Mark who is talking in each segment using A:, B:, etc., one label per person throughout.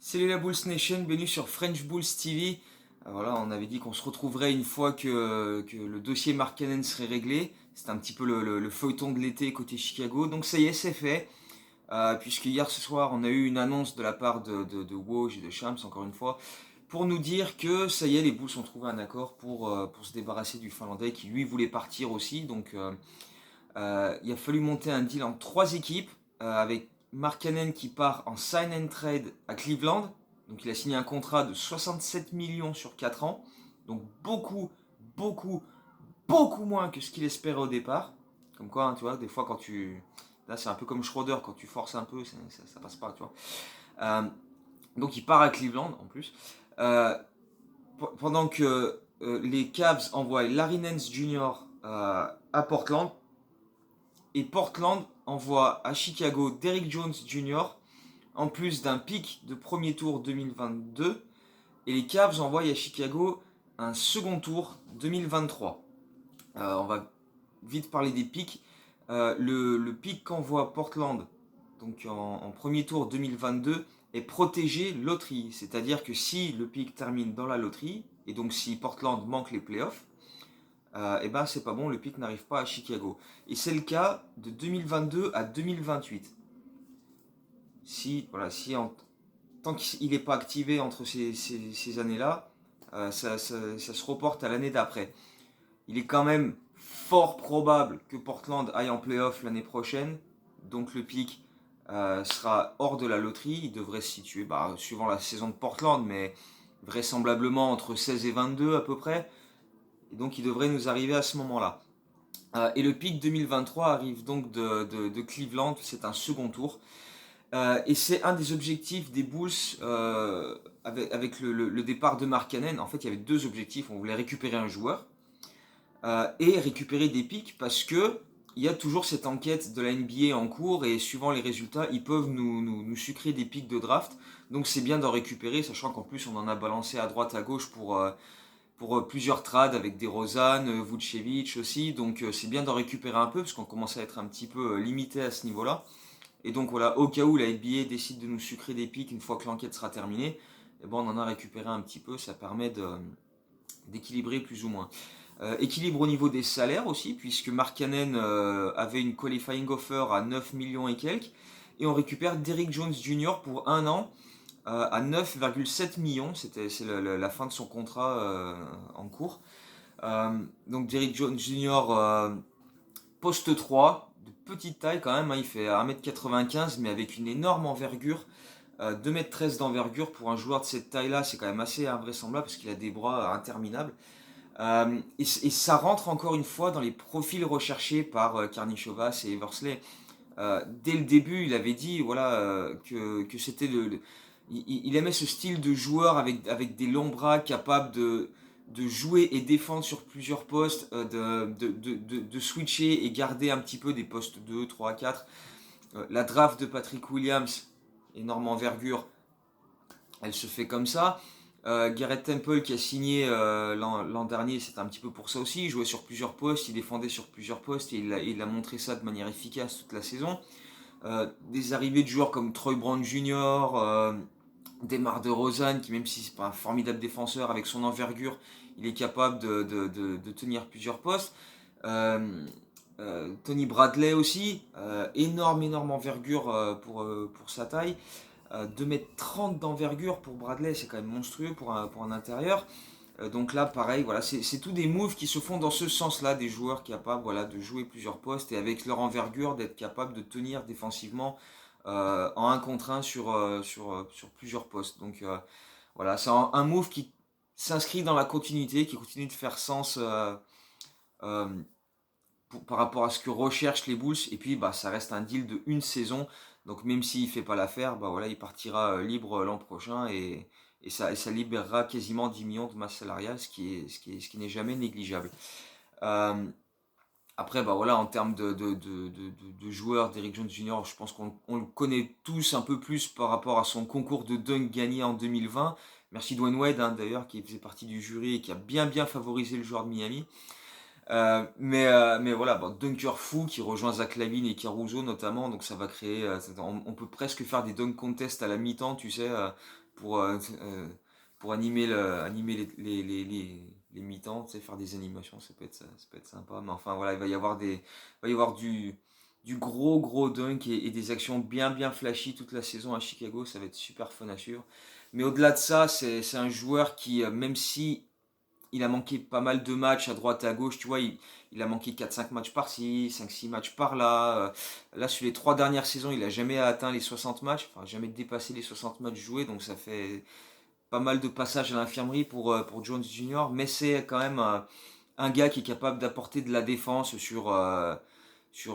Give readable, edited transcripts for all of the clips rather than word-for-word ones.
A: Salut la Bulls Nation, bienvenue sur French Bulls TV. Voilà, on avait dit qu'on se retrouverait une fois que le dossier Mark Cannon serait réglé. C'était un petit peu le feuilleton de l'été côté Chicago. Donc ça y est, c'est fait. Puisque hier ce soir, on a eu une annonce de la part de Woj et de Shams, encore une fois, pour nous dire que ça y est, les Bulls ont trouvé un accord pour se débarrasser du Finlandais qui lui voulait partir aussi. Donc il a fallu monter un deal en trois équipes avec Mark Cannon qui part en sign and trade à Cleveland. Donc il a signé un contrat de 67 millions sur 4 ans. Donc beaucoup, beaucoup moins que ce qu'il espérait au départ. Comme quoi, hein, tu vois, des fois quand tu... Là c'est un peu comme Schroeder, quand tu forces un peu, ça passe pas, tu vois. Euh, donc il part à Cleveland en plus. Euh, Pendant que les Cavs envoient Larry Nance Jr. À Portland, et Portland envoie à Chicago Derrick Jones Jr. en plus d'un pick de premier tour 2022. Et les Cavs envoient à Chicago un second tour 2023. On va vite parler des picks. Le pick qu'envoie Portland donc en premier tour 2022 est protégé loterie. C'est-à-dire que si le pick termine dans la loterie, et donc si Portland manque les playoffs, et ben c'est pas bon, le pick n'arrive pas à Chicago. Et c'est le cas de 2022 à 2028. Si, voilà, si tant qu'il n'est pas activé entre ces années-là, ça se reporte à l'année d'après. Il est quand même fort probable que Portland aille en playoff l'année prochaine, donc le pick sera hors de la loterie. Il devrait se situer, suivant la saison de Portland, mais vraisemblablement entre 16 et 22 à peu près. Et donc il devrait nous arriver à ce moment-là. Et le pick 2023 arrive donc de Cleveland, c'est un second tour. Et c'est un des objectifs des Bulls avec le départ de Mark Cannon. En fait, il y avait deux objectifs. On voulait récupérer un joueur et récupérer des picks parce que il y a toujours cette enquête de la NBA en cours et suivant les résultats, ils peuvent nous sucrer des picks de draft. Donc c'est bien d'en récupérer, sachant qu'en plus on en a balancé à droite à gauche pour plusieurs trades avec des Rosanne, Vucevic aussi. Donc c'est bien d'en récupérer un peu parce qu'on commence à être un petit peu limité à ce niveau-là. Et donc voilà, au cas où la NBA décide de nous sucrer des pics une fois que l'enquête sera terminée, eh ben, on en a récupéré un petit peu, ça permet d'équilibrer plus ou moins. Équilibre au niveau des salaires aussi, puisque Mark Cannon avait une qualifying offer à 9 millions et quelques, et on récupère Derrick Jones Jr. pour un an à 9,7 millions, c'est la fin de son contrat en cours. Donc Derrick Jones Jr. Poste 3, de petite taille quand même, hein, il fait 1m95 mais avec une énorme envergure, 2m13 d'envergure pour un joueur de cette taille-là, c'est quand même assez invraisemblable parce qu'il a des bras interminables. Et ça rentre encore une fois dans les profils recherchés par Karnišovas et Eversley. Dès le début, il avait dit voilà, que c'était il aimait ce style de joueur avec des longs bras capables de jouer et défendre sur plusieurs postes, de switcher et garder un petit peu des postes 2, 3, 4. La draft de Patrick Williams, énorme envergure, elle se fait comme ça. Garrett Temple qui a signé l'an dernier, c'était un petit peu pour ça aussi. Il jouait sur plusieurs postes, il défendait sur plusieurs postes et il a montré ça de manière efficace toute la saison. Des arrivées de joueurs comme Troy Brown Jr., Demar DeRozan, qui même si c'est pas un formidable défenseur, avec son envergure, il est capable de tenir plusieurs postes. Tony Bradley aussi, énorme envergure pour sa taille. 2m30 d'envergure pour Bradley, c'est quand même monstrueux pour un intérieur. Donc là, pareil, voilà, c'est tous des moves qui se font dans ce sens-là, des joueurs capables voilà, de jouer plusieurs postes et avec leur envergure d'être capables de tenir défensivement en 1 contre 1 sur plusieurs postes. Donc voilà, c'est un move qui s'inscrit dans la continuité, qui continue de faire sens euh, par rapport à ce que recherchent les Bulls. Et puis ça reste un deal de une saison. Donc même s'il ne fait pas l'affaire, voilà, il partira libre l'an prochain et ça libérera quasiment 10 millions de masse salariale, ce qui n'est jamais négligeable. Euh, Après, voilà, en termes de joueurs, d'Eric Jones Jr., je pense qu'on le connaît tous un peu plus par rapport à son concours de dunk gagné en 2020. Merci Dwayne Wade, hein, d'ailleurs, qui faisait partie du jury et qui a bien favorisé le joueur de Miami. Mais voilà, dunker fou qui rejoint Zach LaVine et Caruso notamment, donc ça va créer, on peut presque faire des dunk contests à la mi-temps, tu sais, pour animer, animer les mi-temps, tu sais, faire des animations, ça peut être sympa. Mais enfin voilà, il va y avoir du gros dunk et des actions bien flashy toute la saison à Chicago, ça va être super fun à suivre. Mais au-delà de ça, c'est un joueur qui, même si il a manqué pas mal de matchs à droite et à gauche, tu vois, il a manqué 4-5 matchs par-ci, 5-6 matchs par-là. Là, sur les 3 dernières saisons, il a jamais atteint les 60 matchs, enfin jamais dépassé les 60 matchs joués, donc ça fait pas mal de passages à l'infirmerie pour Jones Jr., mais c'est quand même un gars qui est capable d'apporter de la défense sur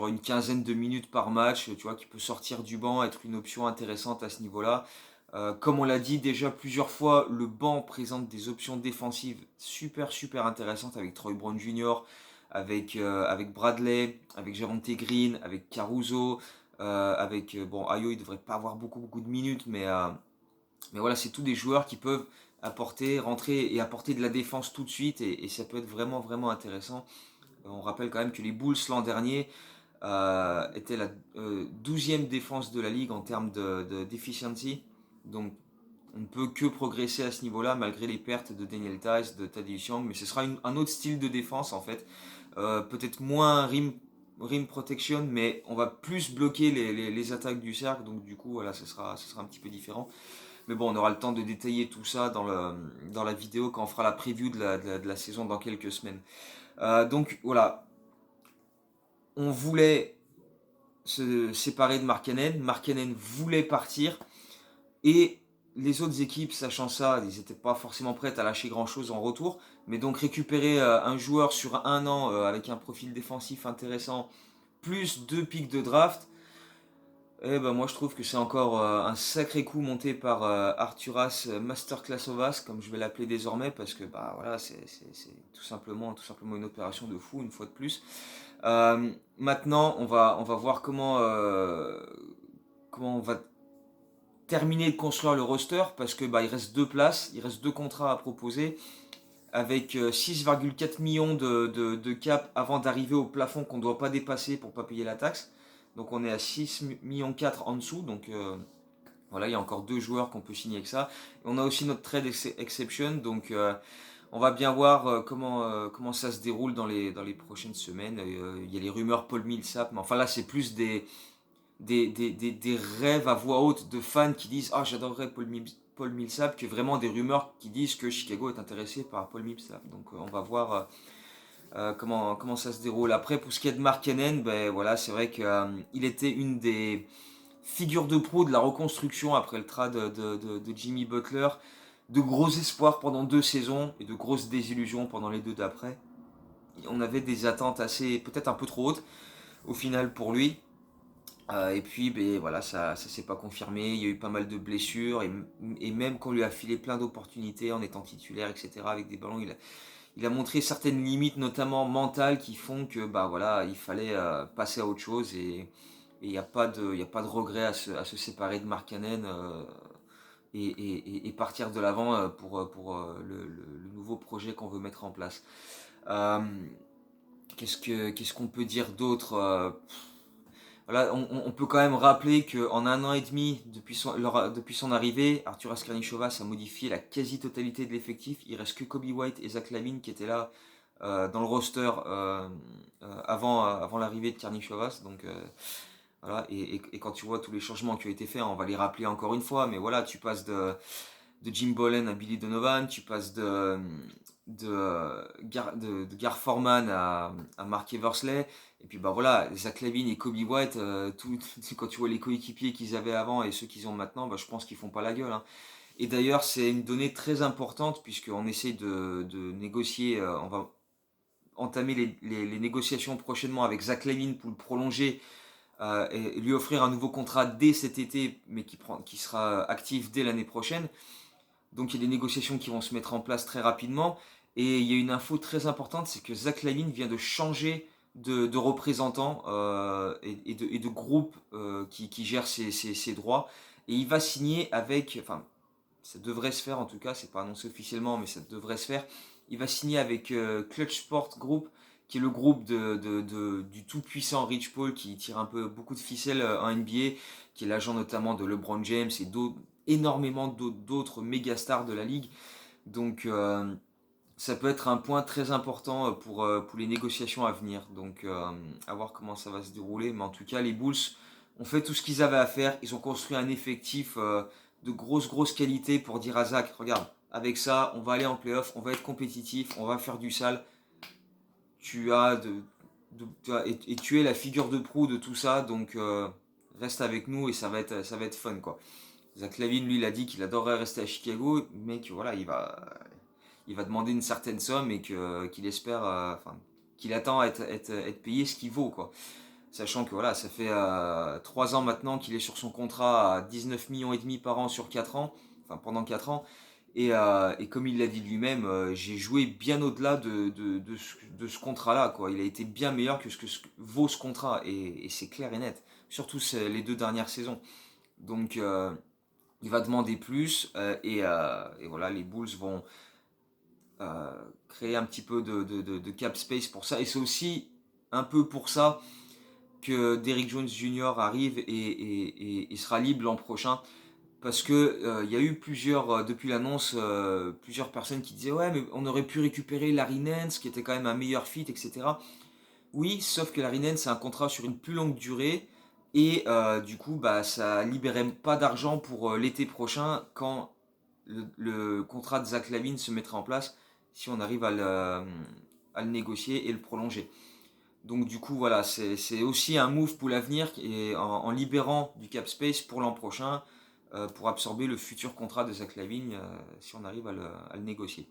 A: une quinzaine de minutes par match, tu vois, qui peut sortir du banc, être une option intéressante à ce niveau-là. Comme on l'a dit déjà plusieurs fois, le banc présente des options défensives super intéressantes avec Troy Brown Jr., avec Bradley, avec Javonte Green, avec Caruso, bon, Ayo il devrait pas avoir beaucoup de minutes, mais voilà, c'est tous des joueurs qui peuvent rentrer et apporter de la défense tout de suite et ça peut être vraiment intéressant. On rappelle quand même que les Bulls l'an dernier étaient la 12e défense de la ligue en termes d'efficiency. Donc on ne peut que progresser à ce niveau-là malgré les pertes de Daniel Tice, de Thaddeus Young, mais ce sera un autre style de défense en fait. Peut-être moins rim protection, mais on va plus bloquer les attaques du cercle, donc du coup voilà, ce sera un petit peu différent. Mais bon, on aura le temps de détailler tout ça dans la vidéo quand on fera la preview de la saison dans quelques semaines. Donc voilà, on voulait se séparer de Markkanen. Markkanen voulait partir. Et les autres équipes, sachant ça, ils n'étaient pas forcément prêtes à lâcher grand-chose en retour. Mais donc récupérer un joueur sur un an avec un profil défensif intéressant, plus 2 pics de draft, eh ben moi je trouve que c'est encore un sacré coup monté par Arturas Masterclassovas, comme je vais l'appeler désormais, parce que bah voilà, c'est tout simplement une opération de fou une fois de plus. Maintenant, on va voir comment on va terminer de construire le roster, parce que bah il reste 2 places, il reste 2 contrats à proposer, avec 6,4 millions de cap avant d'arriver au plafond qu'on ne doit pas dépasser pour ne pas payer la taxe. Donc on est à 6,4 millions en dessous. Donc voilà, il y a encore 2 joueurs qu'on peut signer avec ça. Et on a aussi notre trade exception. Donc on va bien voir comment ça se déroule dans les prochaines semaines. Il y a les rumeurs Paul Millsap. Mais enfin là, c'est plus des rêves à voix haute de fans qui disent ah j'adorerais Paul Millsap que vraiment des rumeurs qui disent que Chicago est intéressé par Paul Millsap. Donc on va voir comment ça se déroule. Après pour ce qui est de Markkanen, ben voilà, c'est vrai qu'il était une des figures de proue de la reconstruction après le trade de Jimmy Butler. De gros espoirs pendant 2 saisons et de grosses désillusions pendant les 2 d'après. On avait des attentes assez peut-être un peu trop hautes au final pour lui. Et puis, ben, voilà, ça s'est pas confirmé. Il y a eu pas mal de blessures. Et même quand on lui a filé plein d'opportunités en étant titulaire, etc., avec des ballons, il a montré certaines limites, notamment mentales, qui font que bah, voilà, il fallait passer à autre chose. Et il n'y a, y a pas de regret à se séparer de Markkanen et partir de l'avant pour le nouveau projet qu'on veut mettre en place. Euh, qu'est-ce qu'on peut dire d'autre voilà, on peut quand même rappeler qu'en un an et demi, depuis son arrivée, Arturas Karnišovas a modifié la quasi-totalité de l'effectif. Il reste que Kobe White et Zach LaVine qui étaient là dans le roster avant l'arrivée de Karnišovas. Donc voilà, et quand tu vois tous les changements qui ont été faits, on va les rappeler encore une fois, mais voilà, tu passes de Jim Boylen à Billy Donovan, tu passes de Gar Forman à Mark Eversley, et puis bah voilà, Zach LaVine et Kobe White, quand tu vois les coéquipiers qu'ils avaient avant et ceux qu'ils ont maintenant, bah, je pense qu'ils font pas la gueule. Hein. Et d'ailleurs, c'est une donnée très importante puisqu'on essaie de négocier, on va entamer les négociations prochainement avec Zach LaVine pour le prolonger et lui offrir un nouveau contrat dès cet été, mais qui sera actif dès l'année prochaine. Donc il y a des négociations qui vont se mettre en place très rapidement. Et il y a une info très importante, c'est que Zach LaVine vient de changer de représentant et de groupe qui gère ses droits. Et il va signer avec, enfin ça devrait se faire en tout cas, c'est pas annoncé officiellement, mais ça devrait se faire. Il va signer avec Clutch Sport Group, qui est le groupe du tout-puissant Rich Paul, qui tire un peu beaucoup de ficelles en NBA, qui est l'agent notamment de LeBron James énormément d'autres méga stars de la ligue. Donc ça peut être un point très important pour les négociations à venir. Donc à voir comment ça va se dérouler. Mais en tout cas, les Bulls ont fait tout ce qu'ils avaient à faire. Ils ont construit un effectif de grosse qualité pour dire à Zach, regarde, avec ça, on va aller en playoff, on va être compétitif, on va faire du sale. Tu as et tu es la figure de proue de tout ça, donc reste avec nous et ça va être fun quoi. Zach LaVine, lui, il a dit qu'il adorerait rester à Chicago, mais que voilà, il va demander une certaine somme et qu'il espère, enfin, qu'il attend à être payé ce qu'il vaut quoi. Sachant que voilà, ça fait 3 ans maintenant qu'il est sur son contrat à 19 millions et demi par an sur 4 ans, enfin pendant 4 ans. Et comme il l'a dit lui-même, j'ai joué bien au-delà de ce contrat-là, quoi. Il a été bien meilleur que ce que vaut ce contrat, et c'est clair et net. Surtout les 2 dernières saisons. Donc, il va demander plus, et voilà, les Bulls vont créer un petit peu de cap space pour ça. Et c'est aussi un peu pour ça que Derrick Jones Jr. arrive et sera libre l'an prochain. Parce que il y a eu depuis l'annonce, plusieurs personnes qui disaient ouais, mais on aurait pu récupérer Larry Nance, qui était quand même un meilleur fit, etc. Oui, sauf que Larry Nance, c'est un contrat sur une plus longue durée, et du coup, bah, ça libérait pas d'argent pour l'été prochain, quand le contrat de Zach LaVine se mettra en place, si on arrive à le négocier et le prolonger. Donc du coup, voilà, c'est aussi un move pour l'avenir, et en libérant du cap space pour l'an prochain, pour absorber le futur contrat de Zach LaVine, si on arrive à le négocier.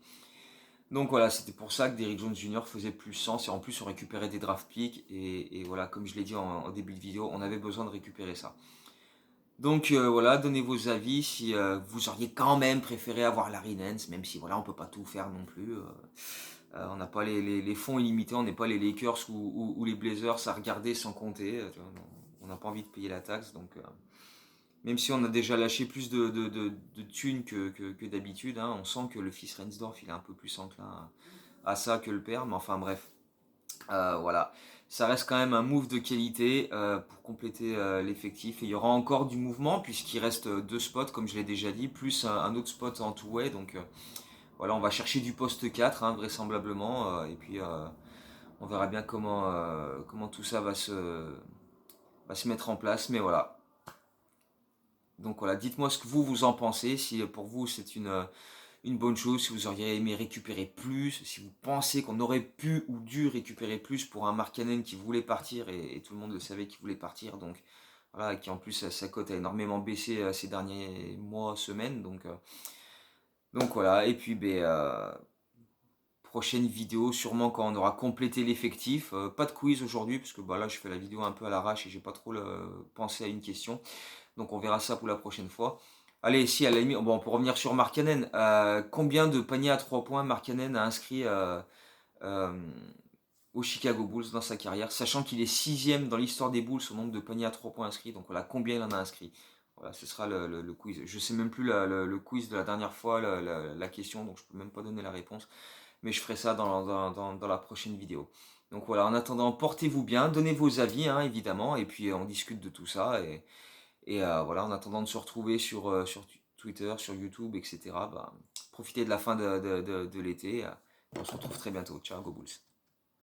A: Donc voilà, c'était pour ça que Derrick Jones Jr. faisait plus sens, et en plus on récupérait des draft picks, et voilà, comme je l'ai dit en début de vidéo, on avait besoin de récupérer ça. Donc voilà, donnez vos avis si vous auriez quand même préféré avoir Larry Nance, même si voilà, on peut pas tout faire non plus. On n'a pas les fonds illimités, on n'est pas les Lakers ou les Blazers à regarder sans compter. On n'a pas envie de payer la taxe, donc même si on a déjà lâché plus de thunes que d'habitude, hein, on sent que le fils Reinsdorf il est un peu plus enclin à ça que le père, mais enfin bref. Voilà, ça reste quand même un move de qualité pour compléter l'effectif. Et il y aura encore du mouvement puisqu'il reste 2 spots, comme je l'ai déjà dit, plus un autre spot en two-way. Donc voilà, on va chercher du poste 4, hein, vraisemblablement. Et puis on verra bien comment tout ça va se mettre en place. Mais voilà. Donc voilà, dites-moi ce que vous en pensez. Si pour vous c'est une bonne chose, si vous auriez aimé récupérer plus, si vous pensez qu'on aurait pu ou dû récupérer plus pour un Markkanen qui voulait partir, et tout le monde le savait qu'il voulait partir, donc voilà, et qui en plus sa cote a énormément baissé ces derniers mois, semaines, donc voilà, et puis prochaine vidéo, sûrement quand on aura complété l'effectif. Pas de quiz aujourd'hui, parce que bah, là je fais la vidéo un peu à l'arrache et j'ai pas trop pensé à une question. Donc on verra ça pour la prochaine fois. Allez, si à la limite, bon, on peut revenir sur Markkanen. Combien de paniers à 3 points Markkanen a inscrit euh, aux Chicago Bulls dans sa carrière, sachant qu'il est 6ème dans l'histoire des Bulls au nombre de paniers à 3 points inscrits. Donc voilà, combien il en a inscrit. Voilà, ce sera le quiz. Je sais même plus le quiz de la dernière fois, la question, donc je peux même pas donner la réponse. Mais je ferai ça dans la prochaine vidéo. Donc voilà, en attendant, portez-vous bien, donnez vos avis, hein, évidemment, et puis on discute de tout ça. Et voilà, en attendant de se retrouver sur Twitter, sur YouTube, etc., bah, profitez de la fin de l'été. On se retrouve très bientôt. Ciao, Go Bulls.